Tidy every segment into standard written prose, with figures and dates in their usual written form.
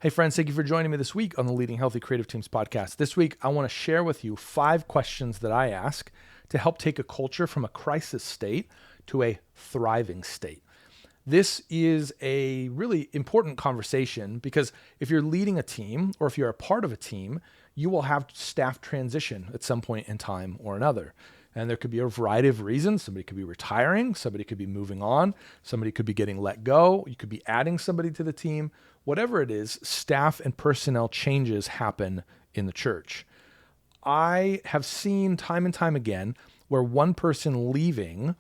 Hey friends, thank you for joining me this week on the Leading Healthy Creative Teams podcast. This week, I want to share with you 5 questions that I ask to help take a culture from a crisis state to a thriving state. This is a really important conversation because if you're leading a team or if you're a part of a team, you will have staff transition at some point in time or another. And there could be a variety of reasons. Somebody could be retiring, somebody could be moving on, somebody could be getting let go, you could be adding somebody to the team. Whatever it is, staff and personnel changes happen in the church. I have seen time and time again where one person leaving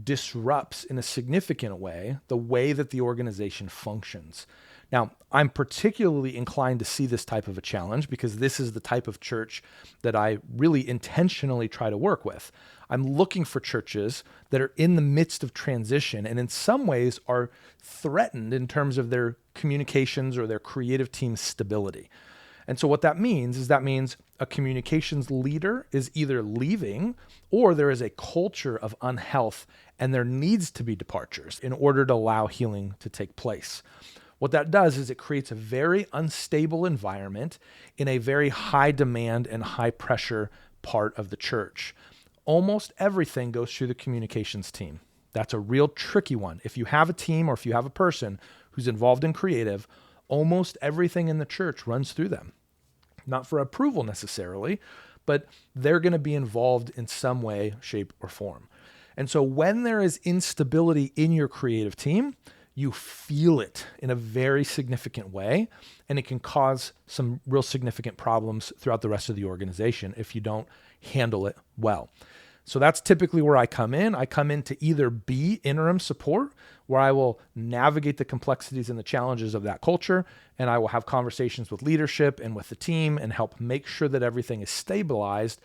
disrupts in a significant way the way that the organization functions. Now, I'm particularly inclined to see this type of a challenge because this is the type of church that I really intentionally try to work with. I'm looking for churches that are in the midst of transition and in some ways are threatened in terms of their communications or their creative team stability. And so what that means is a communications leader is either leaving or there is a culture of unhealth and there needs to be departures in order to allow healing to take place. What that does is it creates a very unstable environment in a very high demand and high pressure part of the church. Almost everything goes through the communications team. That's a real tricky one. If you have a team or if you have a person who's involved in creative, almost everything in the church runs through them. Not for approval necessarily, but they're going to be involved in some way, shape, or form. And so when there is instability in your creative team, you feel it in a very significant way, and it can cause some real significant problems throughout the rest of the organization if you don't handle it well. So that's typically where I come in. I come in to either be interim support, where I will navigate the complexities and the challenges of that culture, and I will have conversations with leadership and with the team and help make sure that everything is stabilized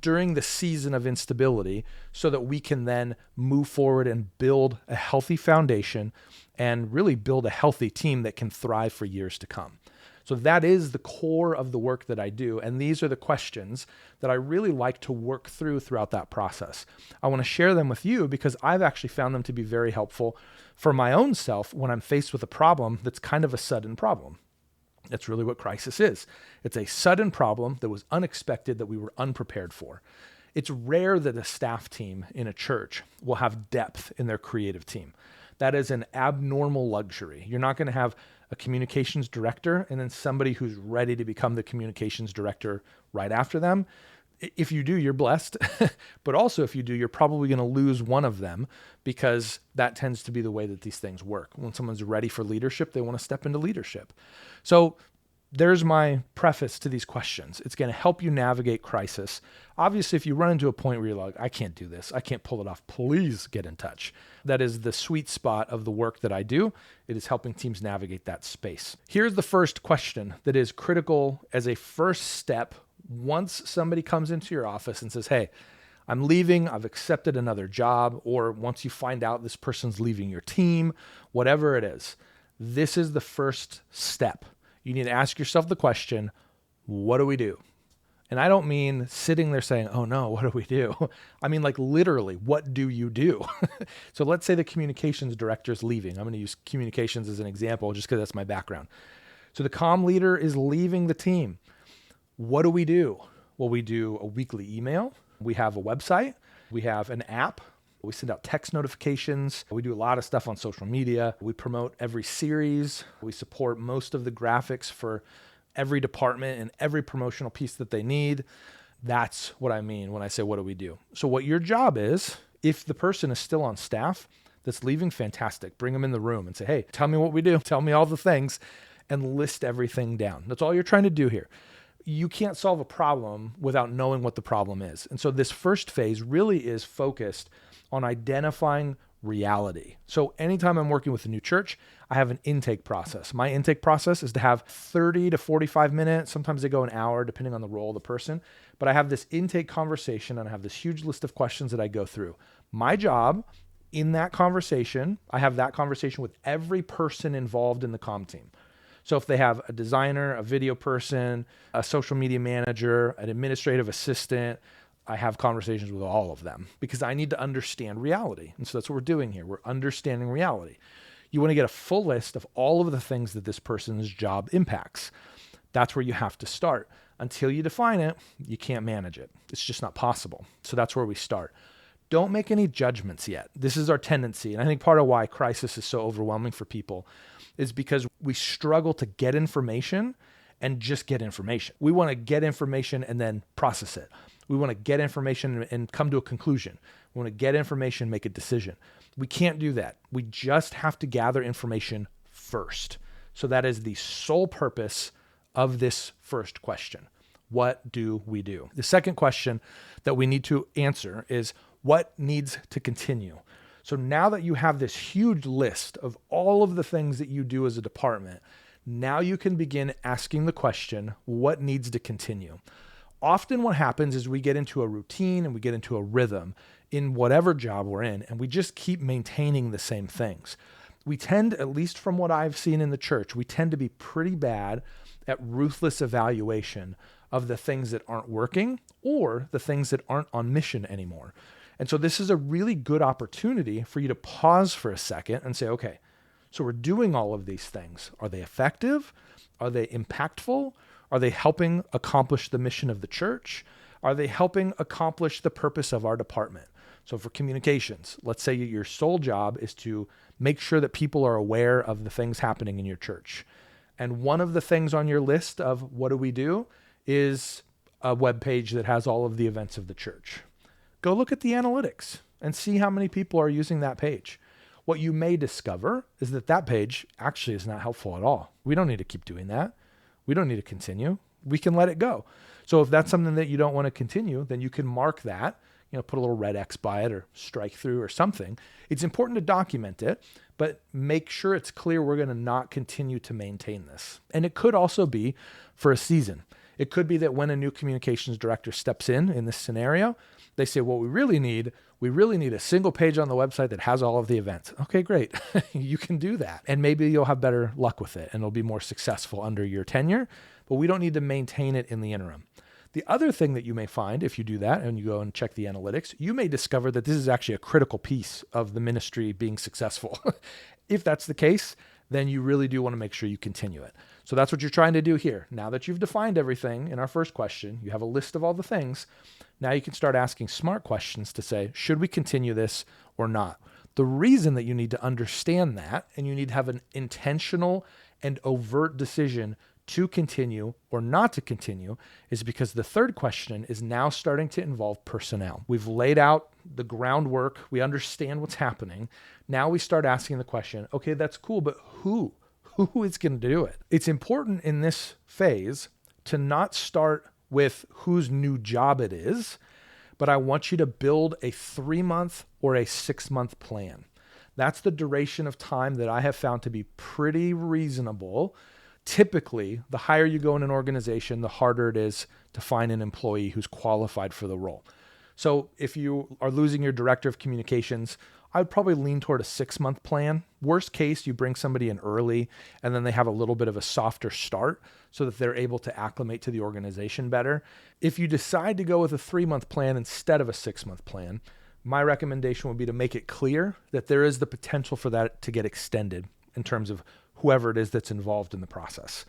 during the season of instability so that we can then move forward and build a healthy foundation and really build a healthy team that can thrive for years to come. So that is the core of the work that I do. And these are the questions that I really like to work through throughout that process. I want to share them with you because I've actually found them to be very helpful for my own self when I'm faced with a problem that's kind of a sudden problem. That's really what crisis is. It's a sudden problem that was unexpected, that we were unprepared for. It's rare that a staff team in a church will have depth in their creative team. That is an abnormal luxury. You're not going to have a communications director and then somebody who's ready to become the communications director right after them. If you do, you're blessed. But also if you do, you're probably going to lose one of them because that tends to be the way that these things work. When someone's ready for leadership, they want to step into leadership. So there's my preface to these questions. It's going to help you navigate crisis. Obviously, if you run into a point where you're like, I can't do this, I can't pull it off, please get in touch. That is the sweet spot of the work that I do. It is helping teams navigate that space. Here's the first question that is critical as a first step. Once somebody comes into your office and says, hey, I'm leaving, I've accepted another job, or once you find out this person's leaving your team, whatever it is, this is the first step. You need to ask yourself the question, what do we do? And I don't mean sitting there saying, oh no, what do we do? I mean like literally, what do you do? So let's say the communications director is leaving. I'm going to use communications as an example just because that's my background. So the comm leader is leaving the team. What do we do? Well, we do a weekly email. We have a website. We have an app. We send out text notifications. We do a lot of stuff on social media. We promote every series. We support most of the graphics for every department and every promotional piece that they need. That's what I mean when I say, what do we do? So what your job is, if the person is still on staff that's leaving, fantastic. Bring them in the room and say, hey, tell me what we do. Tell me all the things and list everything down. That's all you're trying to do here. You can't solve a problem without knowing what the problem is. And so this first phase really is focused on identifying reality. So anytime I'm working with a new church, I have an intake process. My intake process is to have 30 to 45 minutes. Sometimes they go an hour, depending on the role of the person. But I have this intake conversation and I have this huge list of questions that I go through. My job in that conversation, I have that conversation with every person involved in the comm team. So if they have a designer, a video person, a social media manager, an administrative assistant, I have conversations with all of them because I need to understand reality. And so that's what we're doing here. We're understanding reality. You want to get a full list of all of the things that this person's job impacts. That's where you have to start. Until you define it, you can't manage it. It's just not possible. So that's where we start. Don't make any judgments yet. This is our tendency. And I think part of why crisis is so overwhelming for people is because we struggle to get information and just get information. We want to get information and then process it. We want to get information and come to a conclusion. We want to get information, make a decision. We can't do that. We just have to gather information first. So that is the sole purpose of this first question. What do we do? The second question that we need to answer is what needs to continue? So now that you have this huge list of all of the things that you do as a department, now you can begin asking the question, what needs to continue? Often what happens is we get into a routine and we get into a rhythm in whatever job we're in, and we just keep maintaining the same things. We tend, at least from what I've seen in the church, we tend to be pretty bad at ruthless evaluation of the things that aren't working or the things that aren't on mission anymore. And so this is a really good opportunity for you to pause for a second and say, okay, so we're doing all of these things. Are they effective? Are they impactful? Are they helping accomplish the mission of the church? Are they helping accomplish the purpose of our department? So for communications, let's say your sole job is to make sure that people are aware of the things happening in your church. And one of the things on your list of what do we do is a web page that has all of the events of the church. Go look at the analytics and see how many people are using that page. What you may discover is that that page actually is not helpful at all. We don't need to keep doing that. We don't need to continue. We can let it go. So if that's something that you don't want to continue, then you can mark that, put a little red X by it or strike through or something. It's important to document it, but make sure it's clear we're going to not continue to maintain this. And it could also be for a season. It could be that when a new communications director steps in this scenario, they say, what we really need a single page on the website that has all of the events. Okay, great. You can do that. And maybe you'll have better luck with it and it'll be more successful under your tenure, but we don't need to maintain it in the interim. The other thing that you may find if you do that and you go and check the analytics, you may discover that this is actually a critical piece of the ministry being successful. If that's the case, then you really do want to make sure you continue it. So that's what you're trying to do here. Now that you've defined everything in our first question, you have a list of all the things. Now you can start asking smart questions to say, should we continue this or not? The reason that you need to understand that and you need to have an intentional and overt decision to continue or not to continue is because the third question is now starting to involve personnel. We've laid out the groundwork. We understand what's happening. Now we start asking the question, okay, that's cool, but who is going to do it? It's important in this phase to not start with whose new job it is, but I want you to build a 3-month or a 6-month plan. That's the duration of time that I have found to be pretty reasonable. Typically, the higher you go in an organization, the harder it is to find an employee who's qualified for the role. So if you are losing your director of communications, I would probably lean toward a 6-month plan. Worst case, you bring somebody in early and then they have a little bit of a softer start so that they're able to acclimate to the organization better. If you decide to go with a 3-month plan instead of a 6-month plan, my recommendation would be to make it clear that there is the potential for that to get extended in terms of whoever it is that's involved in the process.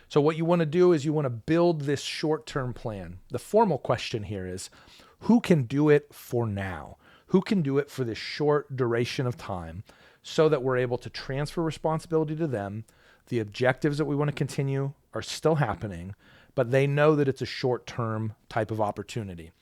So what you want to do is you want to build this short-term plan. The formal question here is, who can do it for now? Who can do it for this short duration of time so that we're able to transfer responsibility to them? The objectives that we want to continue are still happening, but they know that it's a short-term type of opportunity.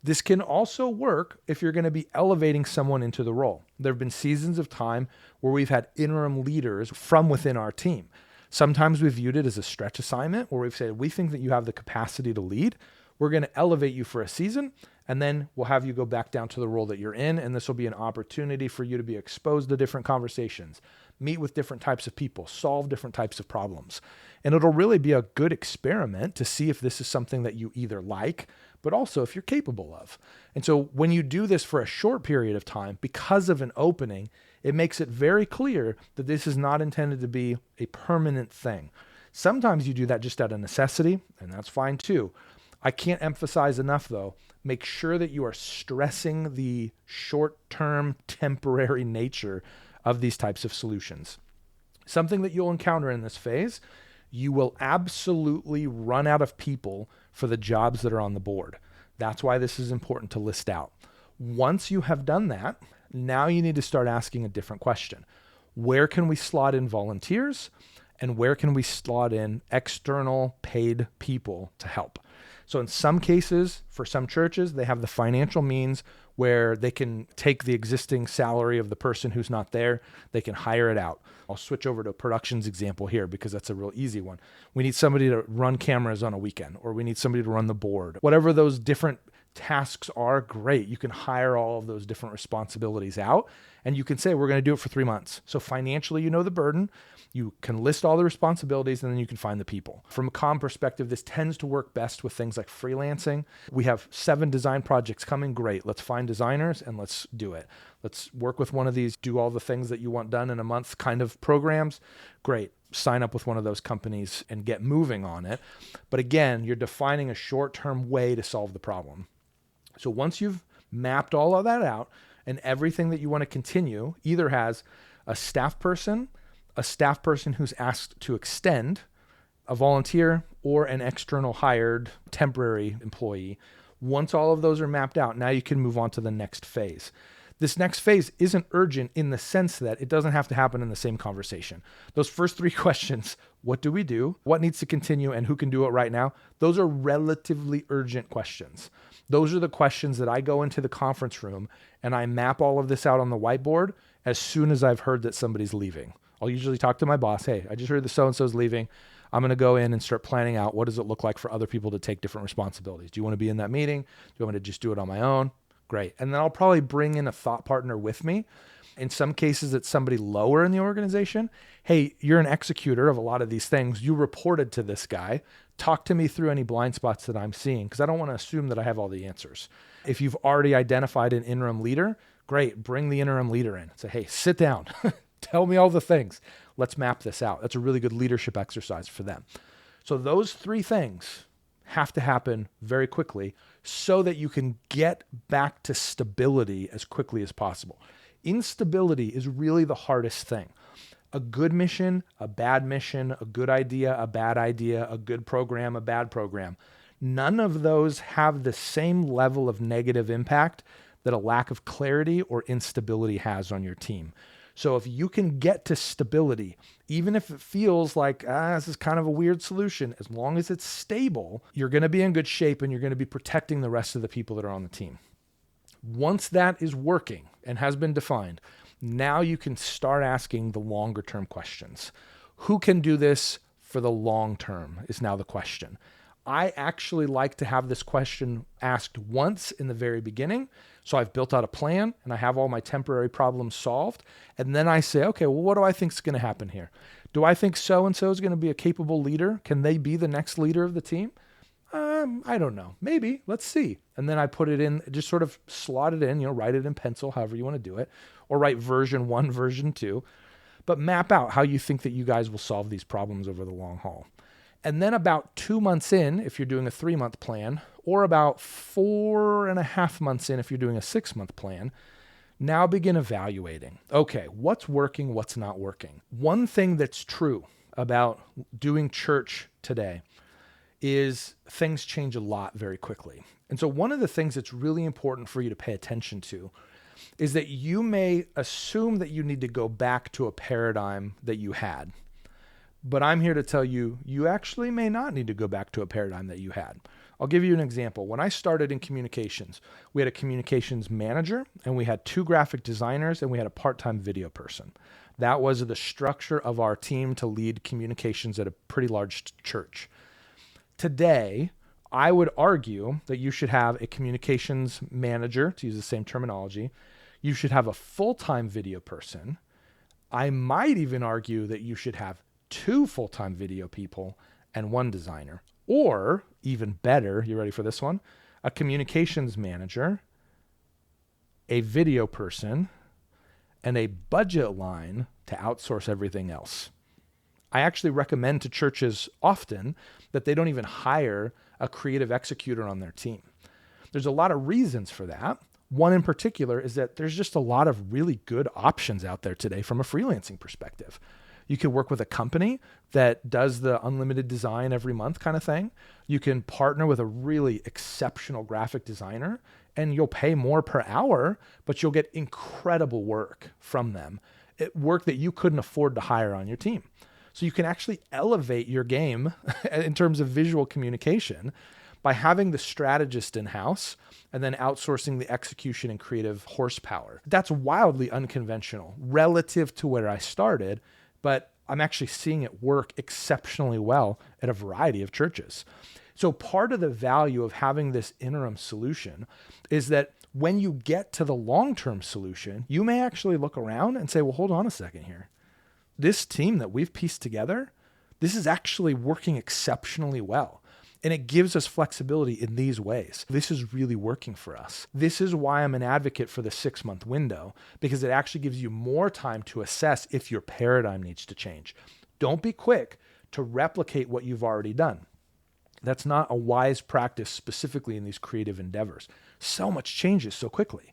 This can also work if you're going to be elevating someone into the role. There have been seasons of time where we've had interim leaders from within our team. Sometimes we've viewed it as a stretch assignment where we've said, we think that you have the capacity to lead. We're going to elevate you for a season, and then we'll have you go back down to the role that you're in, and this will be an opportunity for you to be exposed to different conversations, meet with different types of people, solve different types of problems. And it'll really be a good experiment to see if this is something that you either like, but also if you're capable of. And so when you do this for a short period of time, because of an opening, it makes it very clear that this is not intended to be a permanent thing. Sometimes you do that just out of necessity, and that's fine too. I can't emphasize enough though, make sure that you are stressing the short-term temporary nature of these types of solutions. Something that you'll encounter in this phase, you will absolutely run out of people for the jobs that are on the board. That's why this is important to list out. Once you have done that, now you need to start asking a different question. Where can we slot in volunteers? And where can we slot in external paid people to help? So in some cases, for some churches, they have the financial means where they can take the existing salary of the person who's not there, they can hire it out. I'll switch over to a productions example here because that's a real easy one. We need somebody to run cameras on a weekend, or we need somebody to run the board. Whatever those different tasks are, great. You can hire all of those different responsibilities out, and you can say, we're going to do it for 3 months. So financially, you know the burden. You can list all the responsibilities, and then you can find the people. From a comm perspective, this tends to work best with things like freelancing. We have 7 design projects coming. Great. Let's find designers and let's do it. Let's work with one of these, do all the things that you want done in a month kind of programs. Great. Sign up with one of those companies and get moving on it. But again, you're defining a short-term way to solve the problem. So once you've mapped all of that out and everything that you want to continue either has a staff person who's asked to extend, a volunteer, or an external hired temporary employee. Once all of those are mapped out, now you can move on to the next phase. This next phase isn't urgent in the sense that it doesn't have to happen in the same conversation. Those first 3 questions, what do we do? What needs to continue? And who can do it right now? Those are relatively urgent questions. Those are the questions that I go into the conference room and I map all of this out on the whiteboard as soon as I've heard that somebody's leaving. I'll usually talk to my boss. Hey, I just heard that so-and-so's leaving. I'm going to go in and start planning out what does it look like for other people to take different responsibilities. Do you want to be in that meeting? Do you want me to just do it on my own? Great. And then I'll probably bring in a thought partner with me. In some cases, it's somebody lower in the organization. Hey, you're an executor of a lot of these things. You reported to this guy. Talk to me through any blind spots that I'm seeing, because I don't want to assume that I have all the answers. If you've already identified an interim leader, great. Bring the interim leader in. Say, hey, sit down. Tell me all the things. Let's map this out. That's a really good leadership exercise for them. So those 3 things have to happen very quickly so that you can get back to stability as quickly as possible. Instability is really the hardest thing. A good mission, a bad mission, a good idea, a bad idea, a good program, a bad program. None of those have the same level of negative impact that a lack of clarity or instability has on your team. So if you can get to stability, even if it feels like, this is kind of a weird solution, as long as it's stable, you're going to be in good shape and you're going to be protecting the rest of the people that are on the team. Once that is working and has been defined, now you can start asking the longer term questions. Who can do this for the long term is now the question. I actually like to have this question asked once in the very beginning. So I've built out a plan and I have all my temporary problems solved. And then I say, okay, well, what do I think is going to happen here? Do I think so-and-so is going to be a capable leader? Can they be the next leader of the team? I don't know. Maybe. Let's see. And then I put it in, just sort of slot it in, write it in pencil, however you want to do it, or write version 1, version 2, but map out how you think that you guys will solve these problems over the long haul. And then about 2 months in, if you're doing a 3-month plan, or about 4.5 months in, if you're doing a 6-month plan, now begin evaluating. Okay, what's working, what's not working? One thing that's true about doing church today is things change a lot very quickly. And so one of the things that's really important for you to pay attention to is that you may assume that you need to go back to a paradigm that you had. But I'm here to tell you, you actually may not need to go back to a paradigm that you had. I'll give you an example. When I started in communications, we had a communications manager and we had 2 graphic designers and we had a part-time video person. That was the structure of our team to lead communications at a pretty large church. Today, I would argue that you should have a communications manager, to use the same terminology. You should have a full-time video person. I might even argue that you should have 2 full-time video people and 1 designer. Or, even better, you ready for this one? A communications manager, a video person, and a budget line to outsource everything else. I actually recommend to churches often that they don't even hire a creative executor on their team. There's a lot of reasons for that. One in particular is that there's just a lot of really good options out there today from a freelancing perspective. You could work with a company that does the unlimited design every month kind of thing. You can partner with a really exceptional graphic designer and you'll pay more per hour, but you'll get incredible work from them. Work that you couldn't afford to hire on your team. So you can actually elevate your game in terms of visual communication by having the strategist in-house and then outsourcing the execution and creative horsepower. That's wildly unconventional relative to where I started, but I'm actually seeing it work exceptionally well at a variety of churches. So part of the value of having this interim solution is that when you get to the long-term solution, you may actually look around and say, well, hold on a second here. This team that we've pieced together, this is actually working exceptionally well. And it gives us flexibility in these ways. This is really working for us. This is why I'm an advocate for the 6-month window, because it actually gives you more time to assess if your paradigm needs to change. Don't be quick to replicate what you've already done. That's not a wise practice specifically in these creative endeavors. So much changes so quickly.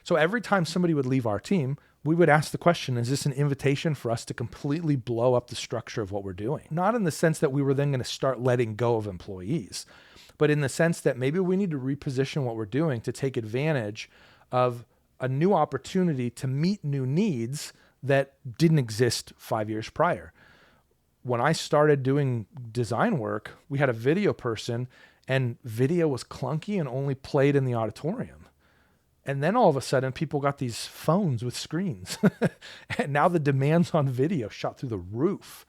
So every time somebody would leave our team, we would ask the question, is this an invitation for us to completely blow up the structure of what we're doing? Not in the sense that we were then going to start letting go of employees, but in the sense that maybe we need to reposition what we're doing to take advantage of a new opportunity to meet new needs that didn't exist 5 years prior. When I started doing design work, we had a video person and video was clunky and only played in the auditorium. And then all of a sudden, people got these phones with screens. And now the demands on video shot through the roof.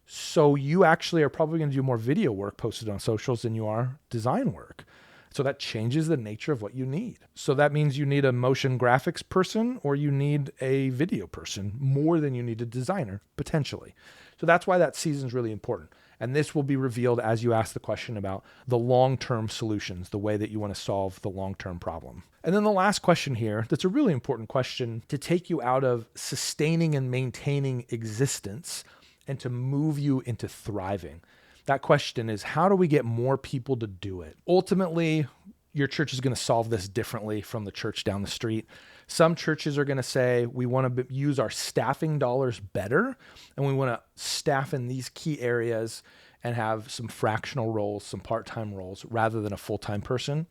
So you actually are probably going to do more video work posted on socials than you are design work. So that changes the nature of what you need. So that means you need a motion graphics person or you need a video person more than you need a designer, potentially. So that's why that season is really important. And this will be revealed as you ask the question about the long-term solutions, the way that you want to solve the long-term problem. And then the last question here, that's a really important question to take you out of sustaining and maintaining existence and to move you into thriving. That question is, how do we get more people to do it? Ultimately, your church is going to solve this differently from the church down the street. Some churches are going to say, we want to use our staffing dollars better, and we want to staff in these key areas and have some fractional roles, some part-time roles, rather than a full-time person.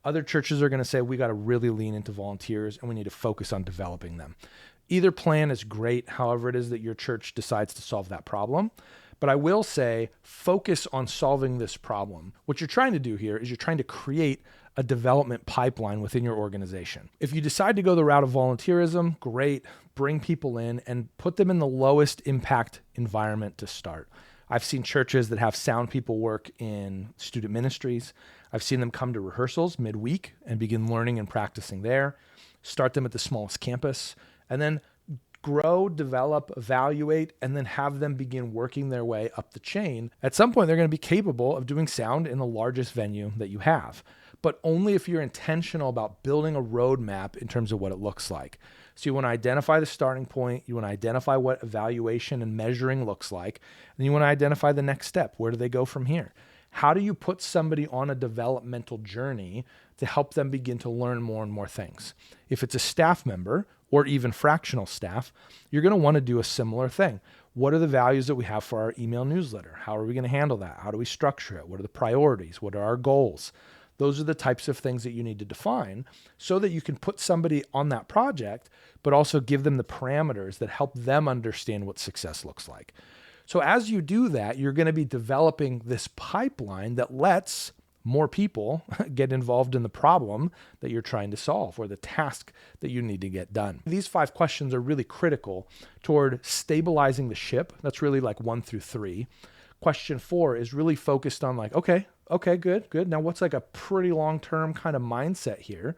Other churches are going to say, we got to really lean into volunteers and we need to focus on developing them. Either plan is great, however it is that your church decides to solve that problem. But I will say, focus on solving this problem. What you're trying to do here is you're trying to create a development pipeline within your organization. If you decide to go the route of volunteerism, great, bring people in and put them in the lowest impact environment to start. I've seen churches that have sound people work in student ministries. I've seen them come to rehearsals midweek and begin learning and practicing there. Start them at the smallest campus, and then grow, develop, evaluate, and then have them begin working their way up the chain. At some point, they're going to be capable of doing sound in the largest venue that you have, but only if you're intentional about building a roadmap in terms of what it looks like. So you want to identify the starting point, you want to identify what evaluation and measuring looks like, and you want to identify the next step. Where do they go from here? How do you put somebody on a developmental journey to help them begin to learn more and more things? If it's a staff member or even fractional staff, you're going to want to do a similar thing. What are the values that we have for our email newsletter? How are we going to handle that? How do we structure it? What are the priorities? What are our goals? Those are the types of things that you need to define so that you can put somebody on that project, but also give them the parameters that help them understand what success looks like. So as you do that, you're going to be developing this pipeline that lets more people get involved in the problem that you're trying to solve or the task that you need to get done. These 5 questions are really critical toward stabilizing the ship. That's really like 1 through 3. Question 4 is really focused on like, okay, good. Now what's like a pretty long-term kind of mindset here?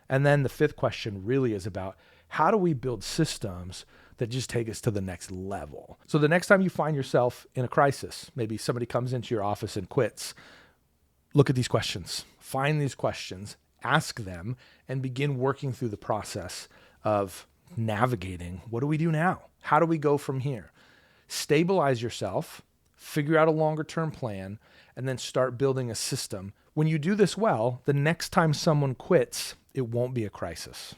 And then the 5th question really is about how do we build systems that just take us to the next level? So the next time you find yourself in a crisis, maybe somebody comes into your office and quits, look at these questions, find these questions, ask them, and begin working through the process of navigating. What do we do now? How do we go from here? Stabilize yourself, figure out a longer term plan, and then start building a system. When you do this well, the next time someone quits, it won't be a crisis.